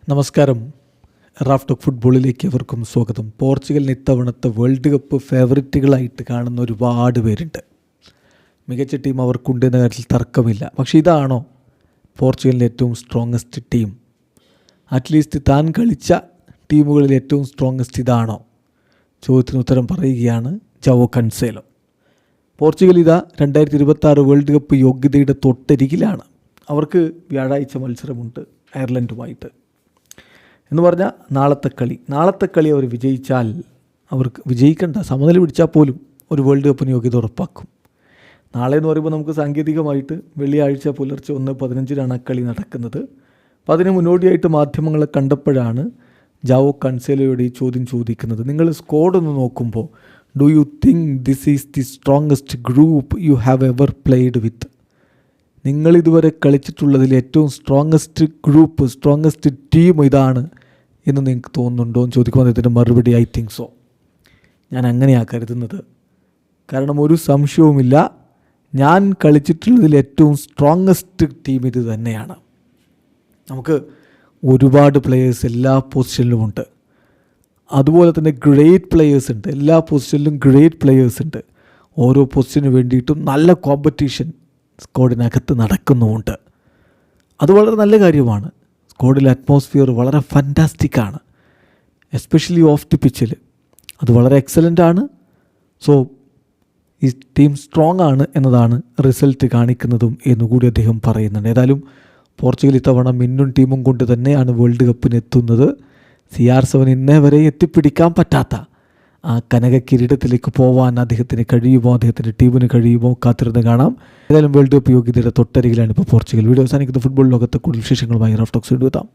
നമസ്കാരം. Raf talk ഫുട്ബോളിലേക്ക് അവർക്കും സ്വാഗതം. പോർച്ചുഗലിന് ഇത്തവണത്തെ വേൾഡ് കപ്പ് ഫേവറിറ്റുകളായിട്ട് കാണുന്ന ഒരുപാട് പേരുണ്ട്. മികച്ച ടീം അവർക്കുണ്ടെന്ന കാര്യത്തിൽ തർക്കമില്ല. പക്ഷേ ഇതാണോ പോർച്ചുഗലിൻ്റെ ഏറ്റവും സ്ട്രോങ്ങസ്റ്റ് ടീം? അറ്റ്ലീസ്റ്റ് താൻ കളിച്ച ടീമുകളിൽ ഏറ്റവും സ്ട്രോങ്ങസ്റ്റ് ഇതാണോ? ചോദ്യത്തിന് ഉത്തരം പറയുകയാണ് ജാവോ കൻസേലോ. പോർച്ചുഗൽ ഇതാ 2026 വേൾഡ് കപ്പ് യോഗ്യതയുടെ തൊട്ടരികിലാണ്. അവർക്ക് വ്യാഴാഴ്ച മത്സരമുണ്ട് അയർലൻഡുമായിട്ട്. എന്ന് പറഞ്ഞാൽ നാളത്തെ കളി അവർ വിജയിച്ചാൽ, അവർക്ക് വിജയിക്കേണ്ട, സമനില പിടിച്ചാൽ പോലും ഒരു വേൾഡ് കപ്പിന് യോഗ്യത ഉറപ്പാക്കും. നാളെ എന്ന് പറയുമ്പോൾ നമുക്ക് സാങ്കേതികമായിട്ട് വെള്ളിയാഴ്ച പുലർച്ചെ 1:15 കളി നടക്കുന്നത്. അപ്പോൾ അതിന് മുന്നോടിയായിട്ട് മാധ്യമങ്ങളെ കണ്ടപ്പോഴാണ് ജാവോ കൻസേലോയോട് ഈ ചോദ്യം ചോദിക്കുന്നത്. നിങ്ങൾ സ്ക്വാഡ് ഒന്ന് നോക്കുമ്പോൾ do you think this is the strongest group you have ever played with? നിങ്ങളിതുവരെ കളിച്ചിട്ടുള്ളതിൽ ഏറ്റവും സ്ട്രോങ്ങസ്റ്റ് ഗ്രൂപ്പ്, സ്ട്രോങ്ങസ്റ്റ് ടീം ഇതാണ് എന്ന് നിങ്ങൾക്ക് തോന്നുന്നുണ്ടോ എന്ന് ചോദിക്കുമ്പോൾ അദ്ദേഹത്തിൻ്റെ മറുപടി ഐ തിങ്ക് സോ. ഞാൻ അങ്ങനെയാണ് കരുതുന്നത്. കാരണം ഒരു സംശയവുമില്ല, ഞാൻ കളിച്ചിട്ടുള്ളതിൽ ഏറ്റവും സ്ട്രോങ്ങസ്റ്റ് ടീം ഇത് തന്നെയാണ്. നമുക്ക് ഒരുപാട് പ്ലെയേഴ്സ് എല്ലാ പൊസിഷനിലും ഉണ്ട്. അതുപോലെ തന്നെ ഗ്രേറ്റ് പ്ലെയേഴ്സ് ഉണ്ട്. എല്ലാ പൊസിഷനിലും ഗ്രേറ്റ് പ്ലെയേഴ്സ് ഉണ്ട്. ഓരോ പൊസിഷന് വേണ്ടിയിട്ടും നല്ല കോമ്പറ്റീഷൻ സ്ക്വാഡിനകത്ത് നടക്കുന്നുമുണ്ട്. അത് വളരെ നല്ല കാര്യമാണ്. സ്ക്വാഡിലെ അറ്റ്മോസ്ഫിയർ വളരെ ഫാൻറ്റാസ്റ്റിക്കാണ്, എസ്പെഷ്യലി ഓഫ് ദി പിച്ചിൽ. അത് വളരെ എക്സലൻ്റ് ആണ്. സോ ഈ ടീം സ്ട്രോങ് ആണ് എന്നതാണ് റിസൾട്ട് കാണിക്കുന്നതും എന്നുകൂടി അദ്ദേഹം പറയുന്നുണ്ട്. ഏതായാലും പോർച്ചുഗൽ ഇത്തവണ മിന്നും ടീമും കൊണ്ട് തന്നെയാണ് വേൾഡ് കപ്പിന് എത്തുന്നത്. CR7 ഇന്നേ വരെ എത്തിപ്പിടിക്കാൻ പറ്റാത്ത ആ കനക കിരീടത്തിലേക്ക് പോകാൻ അദ്ദേഹത്തിന് കഴിയുമോ, അദ്ദേഹത്തിൻ്റെ ടീമിന് കഴിയുമോ, കാത്തിരുന്ന് കാണാം. ഏതായാലും വേൾഡ് കപ്പ് യോഗ്യതയുടെ തൊട്ടരികിലാണ് ഇപ്പോൾ പോർച്ചുഗൽ. വീഡിയോ അവസാനിക്കുന്ന ഫുട്ബോൾ ലോകത്തെ കൂടുതൽ വിശേഷങ്ങളുമായി റാഫ് ടോക്സ് എത്താം.